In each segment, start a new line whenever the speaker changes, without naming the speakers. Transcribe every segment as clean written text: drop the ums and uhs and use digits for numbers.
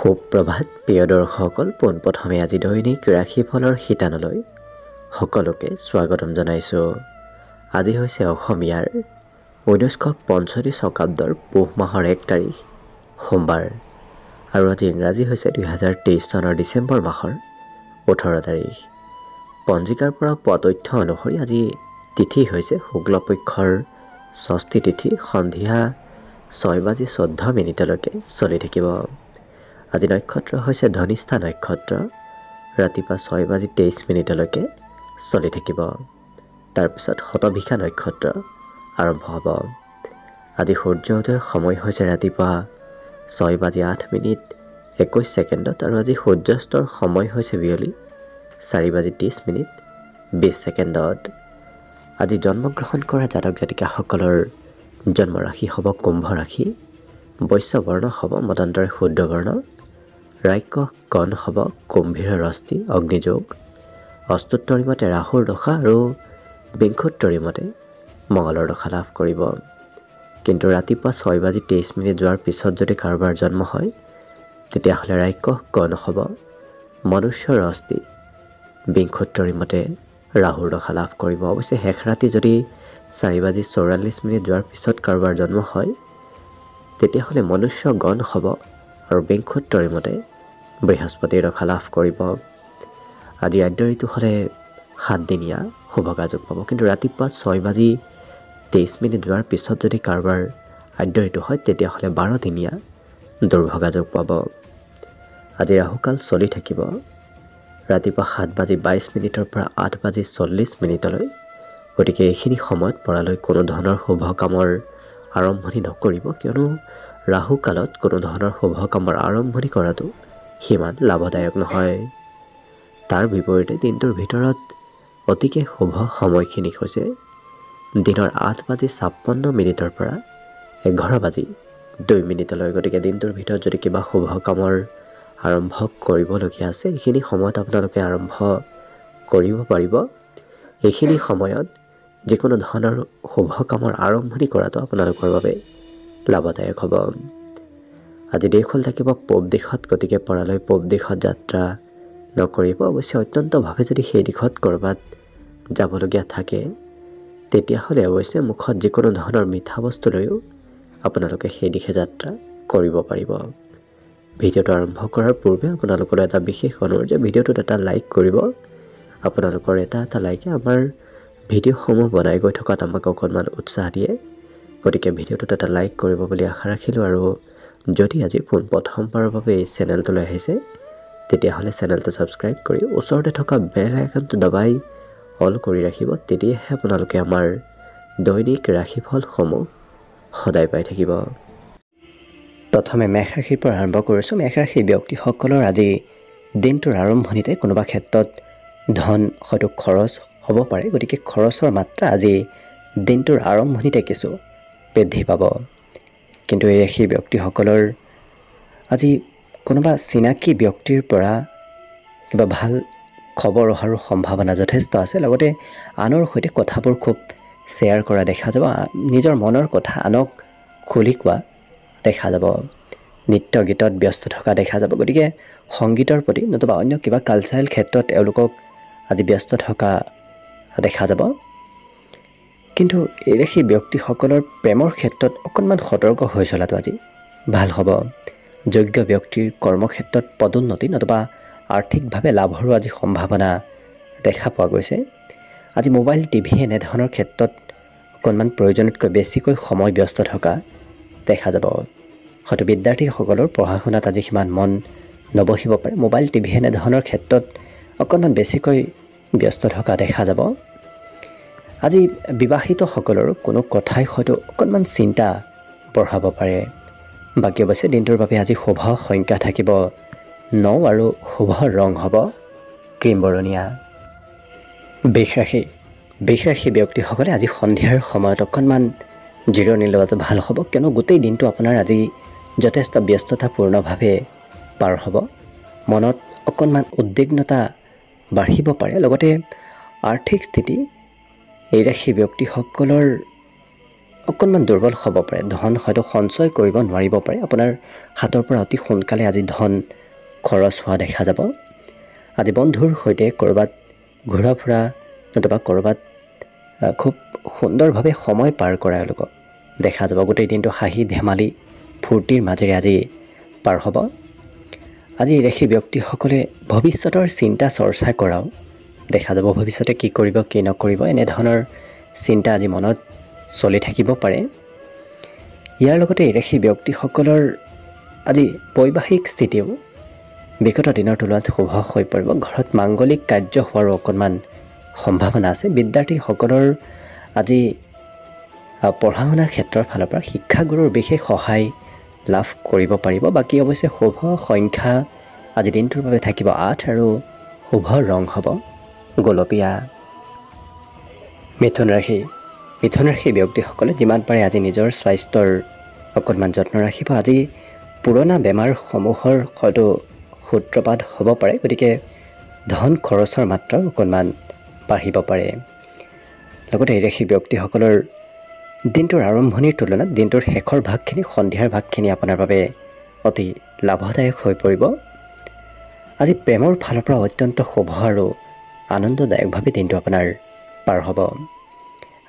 সুপ্ৰভাত প্ৰিয় দৰ্শকসকল, পোনপ্ৰথমে আজি দৈনিক ৰাশিফলৰ শিতানলৈ সকলোকে স্বাগতম জনাইছোঁ। আজি হৈছে অসমীয়াৰ 1945 শকাব্দৰ পুহ মাহৰ 1 তাৰিখ সোমবাৰ আৰু আজি ইংৰাজী হৈছে 2023 চনৰ ডিচেম্বৰ মাহৰ 18 তাৰিখ। পঞ্জিকাৰ পৰা পোৱা তথ্য অনুসৰি আজি তিথি হৈছে শুক্লপক্ষৰ ষষ্ঠী তিথি, সন্ধিয়া 6:14 চলি থাকিব। আজি নক্ষত্ৰ হৈছে ধনিষ্ঠা নক্ষত্ৰ, ৰাতিপুৱা 6:23 চলি থাকিব। তাৰপিছত শতভিষা নক্ষত্ৰ আৰম্ভ হ'ব। আজি সূৰ্যোদয়ৰ সময় হৈছে ৰাতিপুৱা 6:08:21 আৰু আজি সূৰ্যাস্তৰ সময় হৈছে বিয়লি 4:30:20। আজি জন্মগ্ৰহণ কৰা জাতক জাতিকাসকলৰ জন্ম ৰাশি হ'ব কুম্ভ ৰাশি, বৈশ্য বৰ্ণ হ'ব মতান্তৰে শুদ্ধ বৰ্ণ, ৰাক্য কণ হ'ব কুম্ভীৰ ৰস্তি অগ্নিযোগ, অস্তুত্তৰী মতে ৰাহুৰ দশা আৰু বিংশোত্তৰী মতে মঙলৰ দশা লাভ কৰিব। কিন্তু ৰাতিপুৱা 6:23 যোৱাৰ পিছত যদি কাৰোবাৰ জন্ম হয় তেতিয়াহ'লে ৰাক্য কণ হ'ব মনুষ্য ৰস্তি বিংশোত্তৰী মতে ৰাহুৰ দশা লাভ কৰিব। অৱশ্যে শেষ ৰাতি যদি 4:44 যোৱাৰ পিছত কাৰোবাৰ জন্ম হয় তেতিয়াহ'লে মনুষ্য গণ হ'ব আৰু বিংশোত্তৰী মতে বৃহস্পতিৰ দশা লাভ কৰিব। আজি আদ্য ঋতু হ'লে 7 দিনীয়া শুভগা যোগ পাব, কিন্তু ৰাতিপুৱা 6:23 যোৱাৰ পিছত যদি কাৰোবাৰ আদ্য ঋতু হয় তেতিয়াহ'লে 12 দিনীয়া দুৰ্ভগা যোগ পাব। আজি ৰাহুকাল চলি থাকিব ৰাতিপুৱা 7:22 পৰা 8:40। গতিকে এইখিনি সময়ত পৰালৈ কোনো ধৰণৰ শুভ কামৰ আৰম্ভণি নকৰিব, কিয়নো ৰাহু কালত কোনো ধৰণৰ শুভ কামৰ আৰম্ভণি কৰাটো সিমান লাভদায়ক নহয়। তাৰ বিপৰীতে দিনটোৰ ভিতৰত অতিকে শুভ সময়খিনি হৈছে দিনৰ 8:56 পৰা 11:02। গতিকে দিনটোৰ ভিতৰত যদি কিবা শুভ কামৰ আৰম্ভ কৰিবলগীয়া আছে এইখিনি সময়ত আপোনালোকে আৰম্ভ কৰিব পাৰিব। এইখিনি সময়ত যিকোনো ধৰণৰ শুভ কামৰ আৰম্ভণি কৰাটো আপোনালোকৰ বাবে লাভদায়ক হ'ব। আজি দেশ হ'ল থাকিব পূব দিশত, গতিকে পৰালৈ পূব দিশত যাত্ৰা নকৰিব। অৱশ্যে অত্যন্তভাৱে যদি সেই দিশত ক'ৰবাত যাবলগীয়া থাকে তেতিয়াহ'লে অৱশ্যে মুখত যিকোনো ধৰণৰ মিঠা বস্তু লৈও আপোনালোকে সেই দিশে যাত্ৰা কৰিব পাৰিব। ভিডিঅ'টো আৰম্ভ কৰাৰ পূৰ্বে আপোনালোকলৈ এটা বিশেষ অনুৰোধ যে ভিডিঅ'টোত এটা লাইক কৰিব। আপোনালোকৰ এটা লাইকে আমাৰ ভিডিঅ'সমূহ বনাই গৈ থকাত আমাক অকণমান উৎসাহ দিয়ে। গতিকে ভিডিঅ'টোত এটা লাইক কৰিব বুলি আশা ৰাখিলোঁ। আৰু যদি আজি প্ৰথমবাৰৰ বাবে এই চেনেলটোলৈ আহিছে তেতিয়াহ'লে চেনেলটো ছাবস্ক্ৰাইব কৰি ওচৰতে থকা বেল আইকনটো দবাই অল কৰি ৰাখিব। তেতিয়াহে আপোনালোকে আমাৰ দৈনিক ৰাশিফলসমূহ সদায় পাই থাকিব। প্ৰথমে মেষ ৰাশিৰ পৰা আৰম্ভ কৰিছোঁ। মেষ ৰাশিৰ ব্যক্তিসকলৰ আজি দিনটোৰ আৰম্ভণিতে কোনোবা ক্ষেত্ৰত ধন হয়তো খৰচ হ'ব পাৰে, গতিকে খৰচৰ মাত্ৰা আজি দিনটোৰ আৰম্ভণিতে কিছু বৃদ্ধি পাব। কিন্তু এই ৰাশিৰ ব্যক্তিসকলৰ আজি কোনোবা চিনাকি ব্যক্তিৰ পৰা কিবা ভাল খবৰ অহাৰ সম্ভাৱনা যথেষ্ট আছে। লগতে আনৰ সৈতে কথাবোৰ খুব শ্বেয়াৰ কৰা দেখা যাব, নিজৰ মনৰ কথা আনক খুলি কোৱা দেখা যাব। নৃত্য গীতত ব্যস্ত থকা দেখা যাব, গতিকে সংগীতৰ প্ৰতি নতুবা অন্য কিবা কালচাৰেল ক্ষেত্ৰত তেওঁলোকক আজি ব্যস্ত থকা দেখা যাব। কিন্তু এই ৰাশিৰ ব্যক্তিসকলৰ প্ৰেমৰ ক্ষেত্ৰত অকণমান সতৰ্ক হৈ চলাটো আজি ভাল হ'ব। যোগ্য ব্যক্তিৰ কৰ্মক্ষেত্ৰত পদোন্নতি নতুবা আৰ্থিকভাৱে লাভৰো আজি সম্ভাৱনা দেখা পোৱা গৈছে। আজি মোবাইল টিভি এনেধৰণৰ ক্ষেত্ৰত অকণমান প্ৰয়োজনতকৈ বেছিকৈ সময় ব্যস্ত থকা দেখা যাব। হয়তো বিদ্যাৰ্থীসকলৰ পঢ়া শুনাত আজি সিমান মন নবহিব পাৰে। মোবাইল টিভি এনেধৰণৰ ক্ষেত্ৰত অকণমান বেছিকৈ ব্যস্ত থকা দেখা যাব। আজি বিবাহিতসকলৰ কোনো কথাই হয়তো অকণমান চিন্তা বঢ়াব পাৰে। বাকী অৱশ্যে দিনটোৰ বাবে আজি শুভ সংখ্যা থাকিব 9 আৰু শুভ ৰং হ'ব ক্ৰীম বৰণীয়া। বৃষ ৰাশি ব্যক্তিসকলে আজি সন্ধিয়াৰ সময়ত অকণমান জিৰণি লোৱাটো ভাল হ'ব, কিয়নো গোটেই দিনটো আপোনাৰ আজি যথেষ্ট ব্যস্ততাপূৰ্ণভাৱে পাৰ হ'ব। মনত অকণমান উদ্বিগ্নতা বাঢ়িব পাৰে। লগতে আৰ্থিক স্থিতি এই ৰাশি ব্যক্তিসকলৰ অকণমান দুৰ্বল হ'ব পাৰে। ধন হয়তো সঞ্চয় কৰিব নোৱাৰিব পাৰে। আপোনাৰ হাতৰ পৰা অতি সোনকালে আজি ধন খৰচ হোৱা দেখা যাব। আজি বন্ধুৰ সৈতে ক'ৰবাত ঘূৰা ফুৰা নতুবা ক'ৰবাত খুব সুন্দৰভাৱে সময় পাৰ কৰা এওঁলোকক দেখা যাব। গোটেই দিনটো হাঁহি ধেমালি ফূৰ্তিৰ মাজেৰে আজি পাৰ হ'ব। আজি ৰাশি ব্যক্তিসকলে ভৱিষ্যতৰ চিন্তা চৰ্চা কৰাও দেখা যাব। ভৱিষ্যতে কি কৰিব কি নকৰিব এনেধৰণৰ চিন্তা আজি মনত চলি থাকিব পাৰে। ইয়াৰ লগতে ৰাশি ব্যক্তিসকলৰ আজি বৈবাহিক স্থিতিও বিগত দিনৰ তুলনাত শুভ হৈ পৰিব। ঘৰত মাংগলিক কাৰ্য হোৱাৰো অকণমান সম্ভাৱনা আছে। বিদ্যাৰ্থীসকলৰ আজি পঢ়া শুনাৰ ক্ষেত্ৰৰ ফালৰ পৰা শিক্ষাগুৰুৰ বিশেষ সহায় লাভ কৰিব পাৰিব। বাকী অৱশ্যে শুভ সংখ্যা আজি দিনটোৰ বাবে থাকিব 8 আৰু শুভ ৰং হ'ব গোলপীয়া। মিথুন ৰাশি ব্যক্তিসকলে যিমান পাৰে আজি নিজৰ স্বাস্থ্যৰ অকণমান যত্ন ৰাখিব। আজি পুৰণা বেমাৰসমূহৰ হয়তো সূত্ৰপাত হ'ব পাৰে, গতিকে ধন খৰচৰ মাত্ৰা অকণমান বাঢ়িব পাৰে। লগতে এই ৰাশি ব্যক্তিসকলৰ দিনটোৰ আৰম্ভণিৰ তুলনাত দিনটোৰ শেষৰ ভাগখিনি সন্ধিয়াৰ ভাগখিনি আপোনাৰ বাবে অতি লাভদায়ক হৈ পৰিব। আজি প্ৰেমৰ ফালৰ পৰা অত্যন্ত শুভ আৰু আনন্দদায়কভাৱে দিনটো আপোনাৰ পাৰ হ'ব।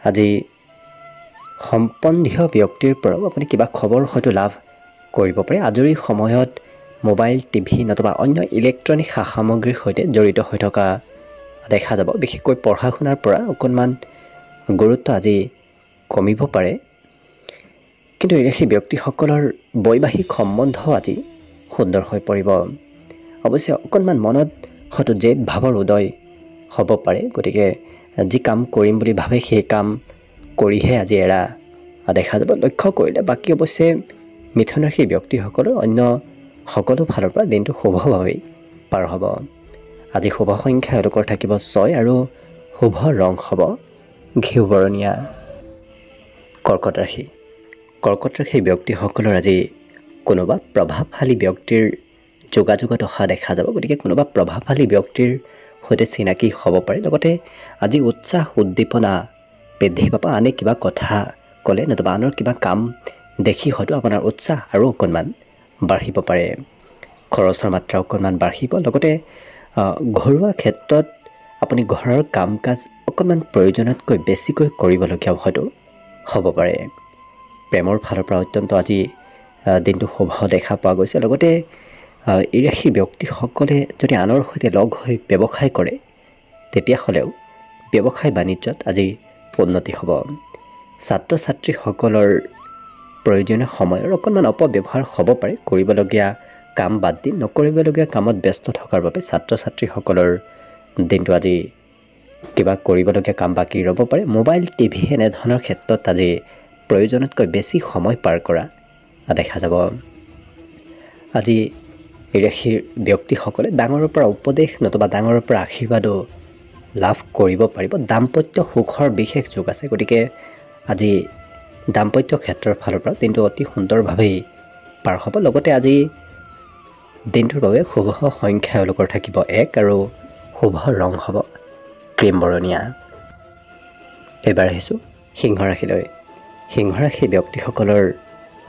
আজি সম্বন্ধীয় ব্যক্তিৰ পৰাও আপুনি কিবা খবৰ হয়তো লাভ কৰিব পাৰে। আজৰি সময়ত মোবাইল টিভি নতুবা অন্য ইলেক্ট্ৰনিক সা সামগ্ৰীৰ সৈতে জড়িত হৈ থকা দেখা যাব। বিশেষকৈ পঢ়া শুনাৰ পৰা অকণমান গুৰুত্ব আজি কমিব পাৰে। কিন্তু এই ব্যক্তিসকলৰ বৈবাহিক সম্বন্ধ আজি সুন্দৰ হৈ পৰিব। অৱশ্যে অকণমান মনত হয়তো জেদ ভাৱৰ উদয় হ'ব পাৰে। গতিকে যি কাম কৰিম বুলি ভাবে সেই কাম কৰিহে আজি এৰা দেখা যাব। লক্ষ্য কৰিলে বাকী অৱশ্যে মিথুন ৰাশিৰ ব্যক্তিসকলৰ অন্য সকলো ফালৰ পৰা দিনটো শুভভাৱেই পাৰ হ'ব। আজি শুভ সংখ্যা এওঁলোকৰ থাকিব 6 আৰু শুভ ৰং হ'ব ঘিউ বৰণীয়া। কৰ্কট ৰাশিৰ ব্যক্তিসকলৰ আজি কোনোবা প্ৰভাৱশালী ব্যক্তিৰ যোগাযোগত অহা দেখা যাব। গতিকে কোনোবা প্ৰভাৱশালী ব্যক্তিৰ সৈতে চিনাকি হ'ব পাৰে। লগতে আজি উৎসাহ উদ্দীপনা বৃদ্ধি পাব। আনে কিবা কথা ক'লে নতুবা আনৰ কিবা কাম দেখি হয়তো আপোনাৰ উৎসাহ আৰু অকণমান বাঢ়িব পাৰে। খৰচৰ মাত্ৰা অকণমান বাঢ়িব। লগতে ঘৰুৱা ক্ষেত্ৰত আপুনি ঘৰৰ কাম কাজ অকণমান প্ৰয়োজনতকৈ বেছিকৈ কৰিবলগীয়াও হয়তো হ'ব পাৰে। প্ৰেমৰ ফালৰ পৰা অত্যন্ত আজি দিনটো শুভ দেখা পোৱা গৈছে। লগতে এই ৰাশি ব্যক্তিসকলে যদি আনৰ সৈতে লগ হৈ ব্যৱসায় কৰে তেতিয়াহ'লেও ব্যৱসায় বাণিজ্যত আজি উন্নতি হ'ব। ছাত্ৰ ছাত্ৰীসকলৰ প্ৰয়োজনীয় সময়ৰ অকণমান অপব্যৱহাৰ হ'ব পাৰে। কৰিবলগীয়া কাম বাদ দি নকৰিবলগীয়া কামত ব্যস্ত থকাৰ বাবে ছাত্ৰ ছাত্ৰীসকলৰ দিনটো আজি কিবা কৰিবলগীয়া কাম বাকী ৰ'ব পাৰে। মোবাইল টিভি এনেধৰণৰ ক্ষেত্ৰত আজি প্ৰয়োজনতকৈ বেছি সময় পাৰ কৰা দেখা যাব। আজি এই ৰাশিৰ ব্যক্তিসকলে ডাঙৰৰ পৰা উপদেশ নতুবা ডাঙৰৰ পৰা আশীৰ্বাদো লাভ কৰিব পাৰিব। দাম্পত্য সুখৰ বিশেষ যোগ আছে। গতিকে আজি দাম্পত্য ক্ষেত্ৰৰ ফালৰ পৰা দিনটো অতি সুন্দৰভাৱেই পাৰ হ'ব। লগতে আজি দিনটোৰ বাবে শুভ সংখ্যা এওঁলোকৰ থাকিব 1 আৰু শুভ ৰং হ'ব ক্ৰীম বৰণীয়া। এইবাৰ আহিছোঁ সিংহ ৰাশিলৈ। সিংহ ৰাশিৰ ব্যক্তিসকলৰ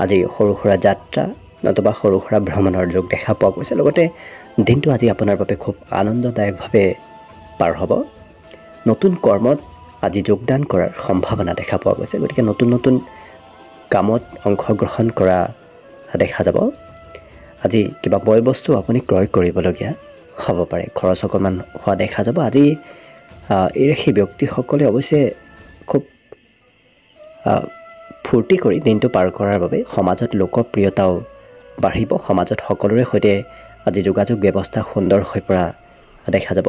আজি সৰু সুৰা যাত্ৰা নতুবা সৰু সুৰা ভ্ৰমণৰ যোগ দেখা পোৱা গৈছে। লগতে দিনটো আজি আপোনাৰ বাবে খুব আনন্দদায়কভাৱে পাৰ হ'ব। নতুন কৰ্মত আজি যোগদান কৰাৰ সম্ভাৱনা দেখা পোৱা গৈছে। গতিকে নতুন নতুন কামত অংশগ্ৰহণ কৰা দেখা যাব। আজি কিবা বয় বস্তু আপুনি ক্ৰয় কৰিবলগীয়া হ'ব পাৰে। খৰচ অকণমান হোৱা দেখা যাব। আজি এই ৰাশি ব্যক্তিসকলে অৱশ্যে খুব ফূৰ্তি কৰি দিনটো পাৰ কৰাৰ বাবে সমাজত লোকপ্ৰিয়তাও বাঢ়িব। সমাজত সকলোৰে সৈতে আজি যোগাযোগ ব্যৱস্থা সুন্দৰ হৈ পৰা দেখা যাব।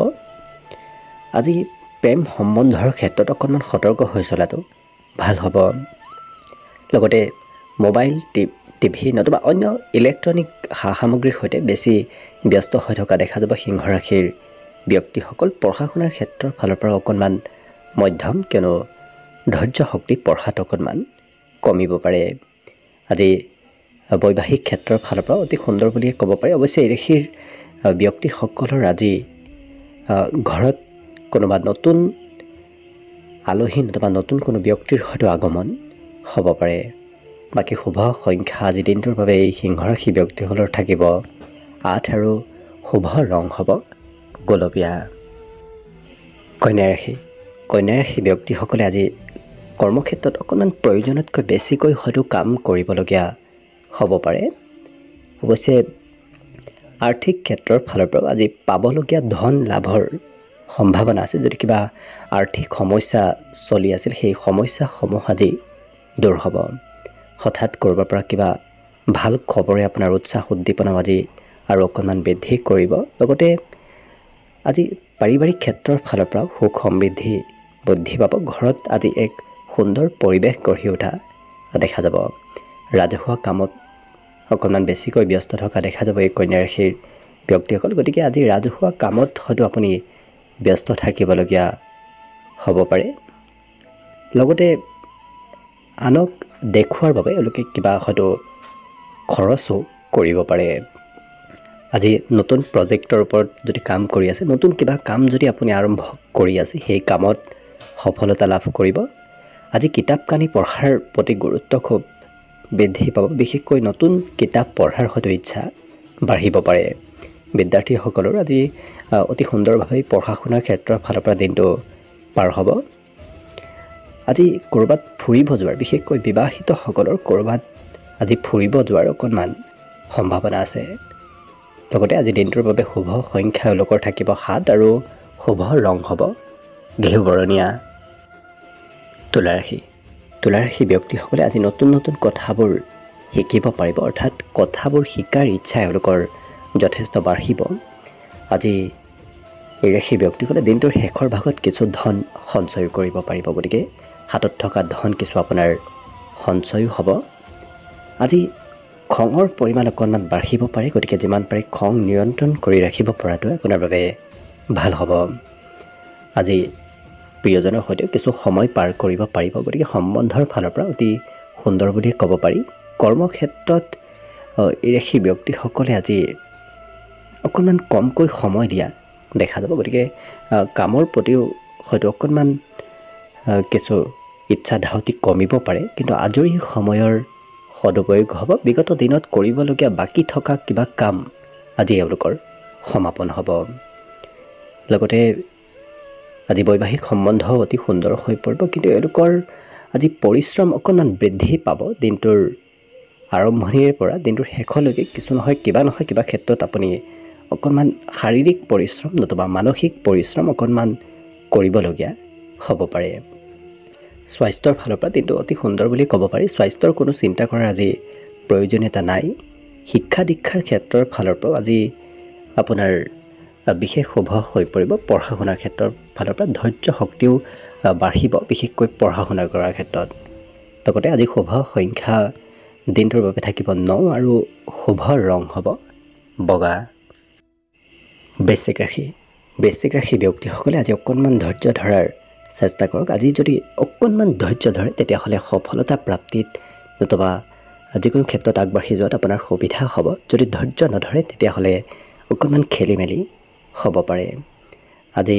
আজি প্ৰেম সম্বন্ধৰ ক্ষেত্ৰত অকণমান সতৰ্ক হৈ চলাটো ভাল হ'ব। লগতে মোবাইল টিভি নতুবা অন্য ইলেক্ট্ৰনিক সা সামগ্ৰীৰ সৈতে বেছি ব্যস্ত হৈ থকা দেখা যাব। সিংহ ৰাশিৰ ব্যক্তিসকল পঢ়া শুনাৰ ক্ষেত্ৰৰ ফালৰ পৰা অকণমান মধ্যম, কিয়নো ধৈৰ্য শক্তি পঢ়াত অকণমান কমিব পাৰে। আজি বৈবাহিক ক্ষেত্ৰৰ ফালৰ পৰা অতি সুন্দৰ বুলিয়ে ক'ব পাৰি। অৱশ্যে এই ৰাশিৰ ব্যক্তিসকলৰ আজি ঘৰত কোনোবা নতুন আলহী নতুবা নতুন কোনো ব্যক্তিৰ হয়তো আগমন হ'ব পাৰে। বাকী শুভ সংখ্যা আজি দিনটোৰ বাবে এই সিংহ ৰাশি ব্যক্তিসকলৰ থাকিব 8 আৰু শুভ ৰং হ'ব গোলপীয়া। কন্যা ৰাশি ব্যক্তিসকলে আজি কৰ্মক্ষেত্ৰত অকণমান প্ৰয়োজনতকৈ বেছিকৈ হয়তো কাম কৰিবলগীয়া হ'ব পাৰে। অৱশ্যে আৰ্থিক ক্ষেত্ৰৰ ফালৰ পৰা আজি পাবলগীয়া ধন লাভৰ সম্ভাৱনা আছে। যদি কিবা আৰ্থিক সমস্যা চলি আছিল সেই সমস্যাসমূহ আজি দূৰ হ'ব। হঠাৎ ক'ৰবাৰ পৰা কিবা ভাল খবৰে আপোনাৰ উৎসাহ উদ্দীপনাও আজি আৰু অকণমান বৃদ্ধি কৰিব। লগতে আজি পাৰিবাৰিক ক্ষেত্ৰৰ ফালৰ পৰাও সুখ সমৃদ্ধি বৃদ্ধি পাব। ঘৰত আজি এক সুন্দৰ পৰিৱেশ গঢ়ি উঠা দেখা যাব। ৰাজহুৱা কামত অকণমান বেছিকৈ ব্যস্ত থকা দেখা যাব এই কন্যা ৰাশিৰ ব্যক্তিসকল। গতিকে আজি ৰাজহুৱা কামত হয়তো আপুনি ব্যস্ত থাকিবলগীয়া হ'ব পাৰে। লগতে আনক দেখুৱাৰ বাবে এওঁলোকে কিবা হয়তো খৰচো কৰিব পাৰে। আজি নতুন প্ৰজেক্টৰ ওপৰত যদি কাম কৰি আছে, নতুন কিবা কাম যদি আপুনি আৰম্ভ কৰি আছে, সেই কামত সফলতা লাভ কৰিব। আজি কিতাপ কানি পঢ়াৰ প্ৰতি গুৰুত্ব খুব বৃদ্ধি পাব। বিশেষকৈ নতুন কিতাপ পঢ়াৰ হয়তো ইচ্ছা বাঢ়িব পাৰে। বিদ্যাৰ্থীসকলৰ আজি অতি সুন্দৰভাৱে পঢ়া শুনাৰ ক্ষেত্ৰৰ ফালৰ পৰা দিনটো পাৰ হ'ব। আজি ক'ৰবাত ফুৰিব যোৱাৰ, বিশেষকৈ বিবাহিতসকলৰ ক'ৰবাত আজি ফুৰিব যোৱাৰ অকণমান সম্ভাৱনা আছে। লগতে আজি দিনটোৰ বাবে শুভ সংখ্যা এওঁলোকৰ থাকিব 7 আৰু শুভ ৰং হ'ব ঘিউ বৰণীয়া। তুলা ৰাশি ব্যক্তিসকলে আজি নতুন নতুন কথাবোৰ শিকিব পাৰিব, অৰ্থাৎ কথাবোৰ শিকাৰ ইচ্ছা এওঁলোকৰ যথেষ্ট বাঢ়িব। আজি এই ৰাশি ব্যক্তিসকলে দিনটোৰ শেষৰ ভাগত কিছু ধন সঞ্চয় কৰিব পাৰিব। গতিকে হাতত থকা ধন কিছু আপোনাৰ সঞ্চয়ো হ'ব। আজি খঙৰ পৰিমাণ অকণমান বাঢ়িব পাৰে। গতিকে যিমান পাৰে খং নিয়ন্ত্ৰণ কৰি ৰাখিব পৰাটো আপোনাৰ বাবে ভাল হ'ব। আজি প্ৰিয়জনৰ সৈতে কিছু সময় পাৰ কৰিব পাৰিব। গতিকে সম্বন্ধৰ ফালৰ পৰা অতি সুন্দৰ বুলিয়ে ক'ব পাৰি। কৰ্মক্ষেত্ৰত এই ৰাশি ব্যক্তিসকলে আজি অকণমান কমকৈ সময় দিয়া দেখা যাব। গতিকে কামৰ প্ৰতিও হয়তো অকণমান কিছু ইচ্ছা ধাউতি কমিব পাৰে, কিন্তু আজৰি সময়ৰ সদুপয়োগ হ'ব। বিগত দিনত কৰিবলগীয়া বাকী থকা কিবা কাম আজি এওঁলোকৰ সমাপন হ'ব। লগতে আজি বৈবাহিক সম্বন্ধও অতি সুন্দৰ হৈ পৰিব, কিন্তু এওঁলোকৰ আজি পৰিশ্ৰম অকণমান বৃদ্ধি পাব। দিনটোৰ আৰম্ভণিৰে পৰা দিনটোৰ শেষলৈকে কিছু নহয় কিবা ক্ষেত্ৰত আপুনি অকণমান শাৰীৰিক পৰিশ্ৰম নতুবা মানসিক পৰিশ্ৰম অকণমান কৰিবলগীয়া হ'ব পাৰে। স্বাস্থ্যৰ ফালৰ পৰা দিনটো অতি সুন্দৰ বুলি ক'ব পাৰি। স্বাস্থ্যৰ কোনো চিন্তা কৰাৰ আজি প্ৰয়োজনীয়তা নাই। শিক্ষা দীক্ষাৰ ক্ষেত্ৰৰ ফালৰ পৰাও আজি আপোনাৰ বিশেষ শুভ হৈ পৰিব। পঢ়া শুনাৰ ক্ষেত্ৰৰ ফালৰ পৰা ধৈৰ্য শক্তিও বাঢ়িব, বিশেষকৈ পঢ়া শুনা কৰাৰ ক্ষেত্ৰত। লগতে আজি শুভ সংখ্যা দিনটোৰ বাবে থাকিব 9 আৰু শুভ ৰং হ'ব বগা। বৃশ্চিক ৰাশি ব্যক্তিসকলে আজি অকণমান ধৈৰ্য ধৰাৰ চেষ্টা কৰক। আজি যদি অকণমান ধৈৰ্য ধৰে তেতিয়াহ'লে সফলতা প্ৰাপ্তিত নতুবা যিকোনো ক্ষেত্ৰত আগবাঢ়ি যোৱাত আপোনাৰ সুবিধা হ'ব। যদি ধৈৰ্য নধৰে তেতিয়াহ'লে অকণমান খেলি মেলি হ'ব পাৰে। আজি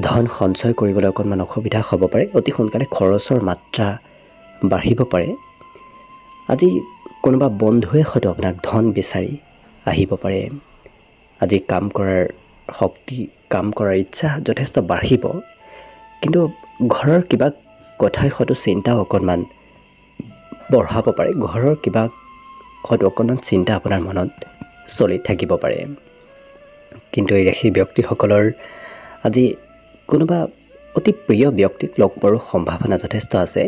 ধন সঞ্চয় কৰিবলৈ অকণমান অসুবিধা হ'ব পাৰে। অতি সোনকালে খৰচৰ মাত্ৰা বাঢ়িব পাৰে। আজি কোনোবা বন্ধুৱে হয়তো আপোনাক ধন বিচাৰি আহিব পাৰে। আজি কাম কৰাৰ শক্তি, কাম কৰাৰ ইচ্ছা যথেষ্ট বাঢ়িব, কিন্তু ঘৰৰ কিবা কথাই হয়তো চিন্তাও অকণমান বঢ়াব পাৰে। ঘৰৰ কিবা হয়তো অকণমান চিন্তা আপোনাৰ মনত চলি থাকিব পাৰে। কিন্তু এই ৰাশিৰ ব্যক্তিসকলৰ আজি কোনোবা অতি প্ৰিয় ব্যক্তিক লগ পোৱাৰ সম্ভাৱনা যথেষ্ট আছে।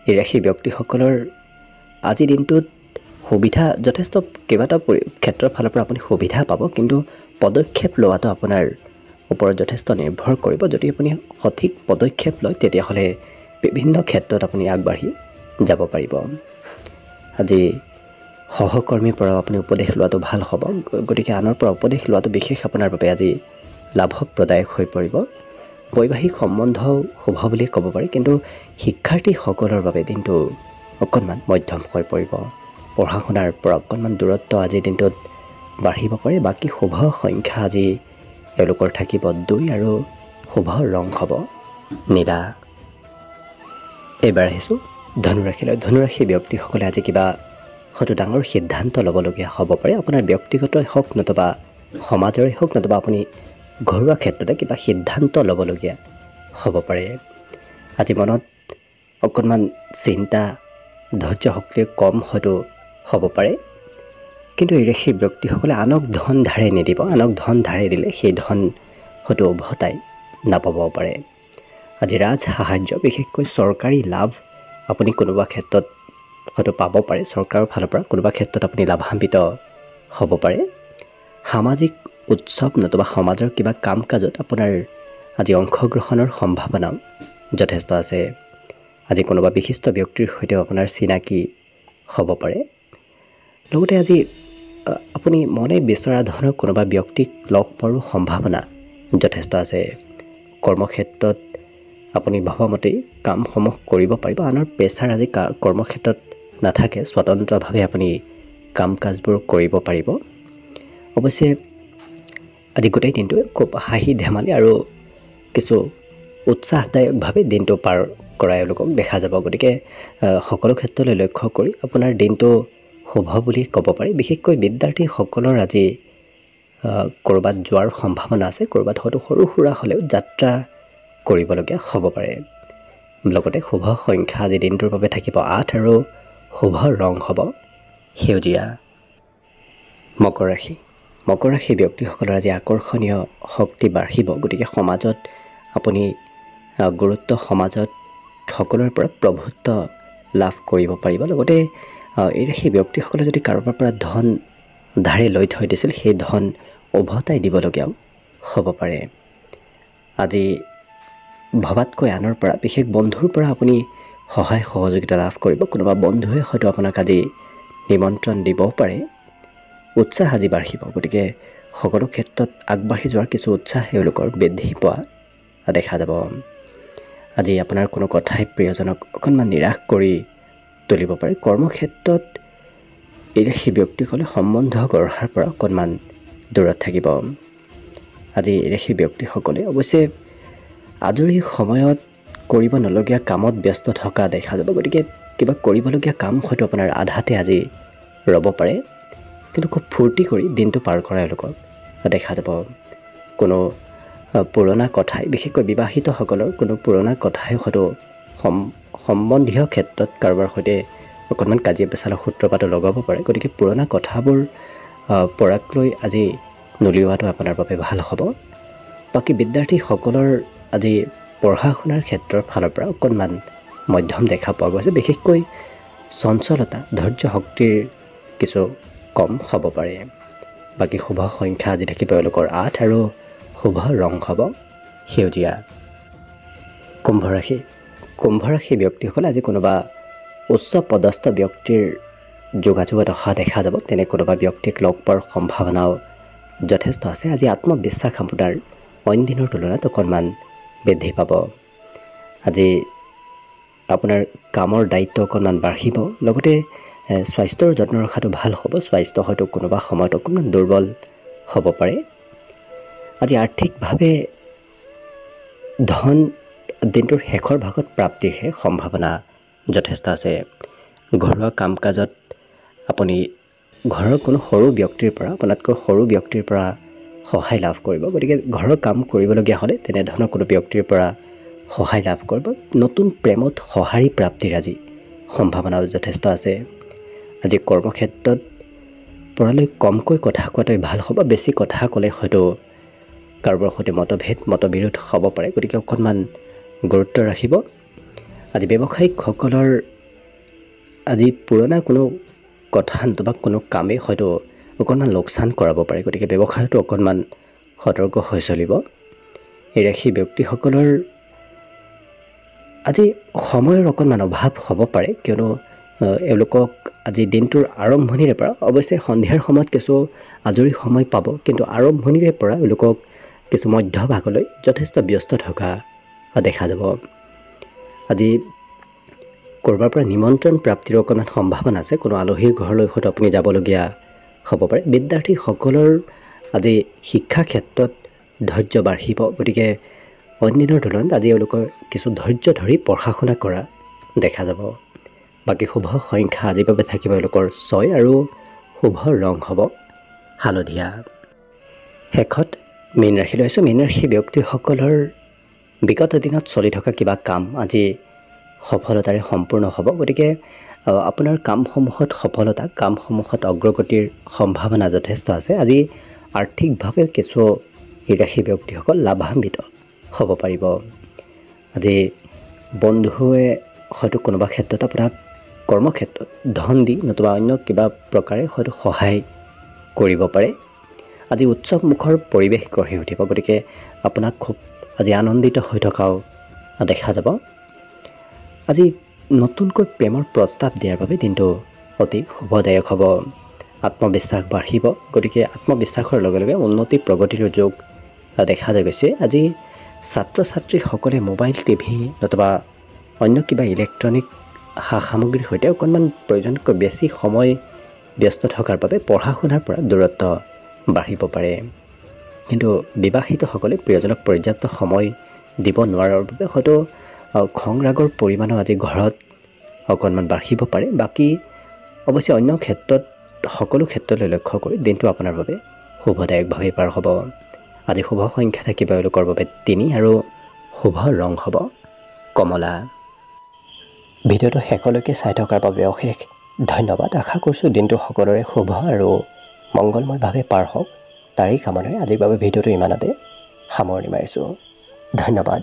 এই ৰাশিৰ ব্যক্তিসকলৰ আজি দিনটোত সুবিধা যথেষ্ট কেইবাটাও ক্ষেত্ৰৰ ফালৰ পৰা আপুনি সুবিধা পাব, কিন্তু পদক্ষেপ লোৱাটো আপোনাৰ ওপৰত যথেষ্ট নিৰ্ভৰ কৰিব। যদি আপুনি সঠিক পদক্ষেপ লয় তেতিয়াহ'লে বিভিন্ন ক্ষেত্ৰত আপুনি আগবাঢ়ি যাব পাৰিব। আজি সহকৰ্মীৰ পৰা আপুনি উপদেশ লোৱাটো ভাল হ'ব। গতিকে আনৰ পৰা উপদেশ লোৱাটো বিশেষ আপোনাৰ বাবে আজি লাভপ্ৰদায়ক হৈ পৰিব। বৈবাহিক সম্বন্ধও শুভ বুলিয়ে ক'ব পাৰি, কিন্তু শিক্ষাৰ্থীসকলৰ বাবে দিনটো অকণমান মধ্যম হৈ পৰিব। পঢ়া শুনাৰ পৰা অকণমান দূৰত্ব আজিৰ দিনটোত বাঢ়িব পাৰে। বাকী শুভ সংখ্যা আজি এওঁলোকৰ থাকিব 2 আৰু শুভ ৰং হ'ব নীলা। এইবাৰ আহিছোঁ ধনুৰাশি ব্যক্তিসকলে আজি কিবা হয়তো ডাঙৰ সিদ্ধান্ত ল'বলগীয়া হ'ব পাৰে। আপোনাৰ ব্যক্তিগতই হওক নতুবা সমাজৰে হওক নতুবা আপুনি ঘৰুৱা ক্ষেত্ৰতে কিবা সিদ্ধান্ত ল'বলগীয়া হ'ব পাৰে। আজি মনত অকণমান চিন্তা ধৈৰ্য শক্তিৰ কম হয়তো হ'ব পাৰে। কিন্তু এই ৰাশিৰ ব্যক্তিসকলে আনক ধন ধাৰে নিদিব। আনক ধন ধাৰে দিলে সেই ধন হয়তো উভতাই নাপাব পাৰে। আজি ৰাজ সাহাৰ্য বিশেষকৈ চৰকাৰী লাভ আপুনি কোনোবা ক্ষেত্ৰত হয়তো পাব পাৰে। চৰকাৰৰ ফালৰ পৰা কোনোবা ক্ষেত্ৰত আপুনি লাভান্বিত হ'ব পাৰে। সামাজিক উৎসৱ নতুবা সমাজৰ কিবা কাম কাজত আপোনাৰ আজি অংশগ্ৰহণৰ সম্ভাৱনাও যথেষ্ট আছে। আজি কোনোবা বিশিষ্ট ব্যক্তিৰ সৈতেও আপোনাৰ চিনাকি হ'ব পাৰে। লগতে আজি আপুনি মনে বিচৰা ধৰণৰ কোনোবা ব্যক্তিক লগ পোৱাৰো সম্ভাৱনা যথেষ্ট আছে। কৰ্মক্ষেত্ৰত আপুনি ভবামতেই কামসমূহ কৰিব পাৰিব। আনৰ প্ৰেছাৰ আজি কৰ্মক্ষেত্ৰত নাথাকে। স্বতন্ত্ৰভাৱে আপুনি কাম কাজবোৰ কৰিব পাৰিব। অৱশ্যে আজি গোটেই দিনটো খুব হাঁহি ধেমালি আৰু কিছু উৎসাহদায়কভাৱে দিনটো পাৰ কৰা এওঁলোকক দেখা যাব। গতিকে সকলো ক্ষেত্ৰলৈ লক্ষ্য কৰি আপোনাৰ দিনটো শুভ বুলি ক'ব পাৰি। বিশেষকৈ বিদ্যাৰ্থীসকলৰ আজি ক'ৰবাত যোৱাৰ সম্ভাৱনা আছে। ক'ৰবাত হয়তো সৰু সুৰা হ'লেও যাত্ৰা কৰিবলগীয়া হ'ব পাৰে। লগতে শুভ সংখ্যা আজি দিনটোৰ বাবে থাকিব 8 আৰু শুভ ৰং হ'ব সেউজীয়া। মকৰ ৰাশি ব্যক্তিসকলৰ আজি আকৰ্ষণীয় শক্তি বাঢ়িব। গতিকে সমাজত আপুনি গুৰুত্ব, সমাজত সকলোৰে পৰা প্ৰভুত্ব লাভ কৰিব পাৰিব। লগতে এই ৰাশি ব্যক্তিসকলে যদি কাৰোবাৰ পৰা ধন ধাৰে লৈ থৈ দিছিল সেই ধন উভতাই দিবলগীয়াও হ'ব পাৰে। আজি ভবাতকৈ আনৰ পৰা বিশেষ বন্ধুৰ পৰা আপুনি সহায় সহযোগিতা লাভ কৰিব। কোনোবা বন্ধুৱে হয়তো আপোনাক আজি নিমন্ত্ৰণ দিবও পাৰে। উৎসাহ আজি বাঢ়িব। গতিকে সকলো ক্ষেত্ৰত আগবাঢ়ি যোৱাৰ কিছু উৎসাহ এওঁলোকৰ বৃদ্ধি পোৱা দেখা যাব। আজি আপোনাৰ কোনো কথাই প্ৰিয়জনক অকণমান নিৰাশ কৰি তুলিব পাৰে। কৰ্মক্ষেত্ৰত এই ৰাশি ব্যক্তিসকলে সম্বন্ধ গঢ়াৰ পৰা অকণমান দূৰত থাকিব। আজি এই ৰাশি ব্যক্তিসকলে অৱশ্যে আজৰি সময়ত কৰিব নলগীয়া কামত ব্যস্ত থকা দেখা যাব। গতিকে কিবা কৰিবলগীয়া কাম হয়তো আপোনাৰ আধাতে আজি ৰ'ব পাৰে। কিন্তু খুব ফূৰ্তি কৰি দিনটো পাৰ কৰা এওঁলোকক দেখা যাব। কোনো পুৰণা কথাই, বিশেষকৈ বিবাহিতসকলৰ কোনো পুৰণা কথাই হয়তো সম্বন্ধীয় ক্ষেত্ৰত কাৰোবাৰ সৈতে অকণমান কাজিয়া পেচালৰ সূত্ৰপাতো লগাব পাৰে। গতিকে পুৰণা কথাবোৰ পৰাক লৈ আজি নুলিওৱাটো আপোনাৰ বাবে ভাল হ'ব। বাকী বিদ্যাৰ্থীসকলৰ আজি পঢ়া শুনাৰ ক্ষেত্ৰৰ ফালৰ পৰা অকণমান মধ্যম দেখা পোৱা গৈছে। বিশেষকৈ চঞ্চলতা, ধৈৰ্য শক্তিৰ কিছু কম হ'ব পাৰে। বাকী শুভ সংখ্যা আজি থাকিব এওঁলোকৰ 8 আৰু শুভ ৰং হ'ব সেউজীয়া। কুম্ভ ৰাশি ব্যক্তিসকলে আজি কোনোবা উচ্চ পদস্থ ব্যক্তিৰ যোগাযোগত অহা দেখা যাব। তেনে কোনোবা ব্যক্তিক লগ পোৱাৰ সম্ভাৱনাও যথেষ্ট আছে। আজি আত্মবিশ্বাস আপোনাৰ অইন দিনৰ তুলনাত অকণমান বৃদ্ধি পাব। আজি আপোনাৰ কামৰ দায়িত্ব অকণমান বাঢ়িব। লগতে স্বাস্থ্যৰ যত্ন ৰখাটো ভাল হ'ব। স্বাস্থ্য হয়তো কোনোবা সময়ত অকণমান দুৰ্বল হ'ব পাৰে। আজি আৰ্থিকভাৱে ধন দিনটোৰ শেষৰ ভাগত প্ৰাপ্তিৰহে সম্ভাৱনা যথেষ্ট আছে। ঘৰুৱা কাম কাজত আপুনি ঘৰৰ কোনো সৰু ব্যক্তিৰ পৰা, আপোনাতকৈ সৰু ব্যক্তিৰ পৰা সহায় লাভ কৰিব। গতিকে ঘৰৰ কাম কৰিবলগীয়া হ'লে তেনেধৰণৰ কোনো ব্যক্তিৰ পৰা সহায় লাভ কৰিব। নতুন প্ৰেমত সঁহাৰি প্ৰাপ্তিৰ আজি সম্ভাৱনাও যথেষ্ট আছে। আজি কৰ্মক্ষেত্ৰত পৰালৈ কমকৈ কথা কোৱাটোৱে ভাল হ'ব। বেছি কথা ক'লে হয়তো কাৰোবাৰ সৈতে মতবিৰোধ হ'ব পাৰে। গতিকে অকণমান গুৰুত্ব ৰাখিব। আজি ব্যৱসায়িকসকলৰ আজি পুৰণা কোনো কথা নতুবা কোনো কামেই হয়তো অকণমান লোকচান কৰাব পাৰে। গতিকে ব্যৱসায়তো অকণমান সতৰ্ক হৈ চলিব। এই ৰাশি ব্যক্তিসকলৰ আজি সময়ৰ অকণমান অভাৱ হ'ব পাৰে। কিয়নো এওঁলোকক আজি দিনটোৰ আৰম্ভণিৰে পৰা, অৱশ্যে সন্ধিয়াৰ সময়ত কিছু আজৰি সময় পাব, কিন্তু আৰম্ভণিৰে পৰা এওঁলোকক কিছু মধ্যভাগলৈ যথেষ্ট ব্যস্ত থকা দেখা যাব। আজি ক'ৰবাৰ পৰা নিমন্ত্ৰণ প্ৰাপ্তিৰ অকণমান সম্ভাৱনা আছে। কোনো আলহীৰ ঘৰলৈ হয়তো আপুনি যাবলগীয়া হ'ব পাৰে। বিদ্যাৰ্থীসকলৰ আজি শিক্ষা ক্ষেত্ৰত ধৈৰ্য বাঢ়িব। গতিকে অন্য দিনৰ তুলনাত আজি এওঁলোকৰ কিছু ধৈৰ্য ধৰি পঢ়া শুনা কৰা দেখা যাব। বাকী শুভ সংখ্যা আজিৰ বাবে থাকিব এওঁলোকৰ 6 আৰু শুভ ৰং হ'ব হালধীয়া। শেষত মীন ৰাশি লৈছোঁ। মীন ৰাশি ব্যক্তিসকলৰ বিগত দিনত চলি থকা কিবা কাম আজি সফলতাৰে সম্পূৰ্ণ হ'ব। গতিকে আপোনাৰ কামসমূহত সফলতা, কামসমূহত অগ্ৰগতিৰ সম্ভাৱনা যথেষ্ট আছে। আজি আৰ্থিকভাৱে কিছু এই ৰাশি ব্যক্তিসকল লাভান্বিত হ'ব পাৰিব। আজি বন্ধুৱে হয়তো কোনোবা ক্ষেত্ৰত আপোনাক কৰ্মক্ষেত্ৰত ধন দি নতুবা অন্য কিবা প্ৰকাৰে হয়তো সহায় কৰিব পাৰে। আজি উৎসৱমুখৰ পৰিৱেশ গঢ়ি উঠিব। গতিকে আপোনাক খুব আজি আনন্দিত হৈ থকাও দেখা যাব। আজি নতুনকৈ প্ৰেমৰ প্ৰস্তাৱ দিয়াৰ বাবে দিনটো অতি শুভদায়ক হ'ব। আত্মবিশ্বাস বাঢ়িব। গতিকে আত্মবিশ্বাসৰ লগে লগে উন্নতি প্ৰগতিৰ যোগ দেখা গৈছে। আজি ছাত্ৰ ছাত্ৰীসকলে মোবাইল টিভি নতুবা অন্য কিবা ইলেক্ট্ৰনিক সা সামগ্ৰীৰ সৈতে অকণমান প্ৰয়োজনতকৈ বেছি সময় ব্যস্ত থকাৰ বাবে পঢ়া শুনাৰ পৰা দূৰত্ব বাঢ়িব পাৰে। কিন্তু বিবাহিতসকলে প্ৰিয়জনক পৰ্যাপ্ত সময় দিব নোৱাৰাৰ বাবে হয়তো খং ৰাগৰ পৰিমাণো আজি ঘৰত অকণমান বাঢ়িব পাৰে। বাকী অৱশ্যে অন্য ক্ষেত্ৰত সকলো ক্ষেত্ৰলৈ লক্ষ্য কৰি দিনটো আপোনাৰ বাবে শুভদায়কভাৱে পাৰ হ'ব। আজি শুভ সংখ্যা থাকিব এওঁলোকৰ বাবে 3 আৰু শুভ ৰং হ'ব কমলা। ভিডিঅ'টো শেষলৈকে চাই থকাৰ বাবে অশেষ ধন্যবাদ। আশা কৰিছোঁ দিনটো সকলোৰে শুভ আৰু মংগলময়ভাৱে পাৰ হওক। তাৰেই কামনাৰে আজিৰ বাবে ভিডিঅ'টো ইমানতে সামৰণি মাৰিছোঁ। ধন্যবাদ।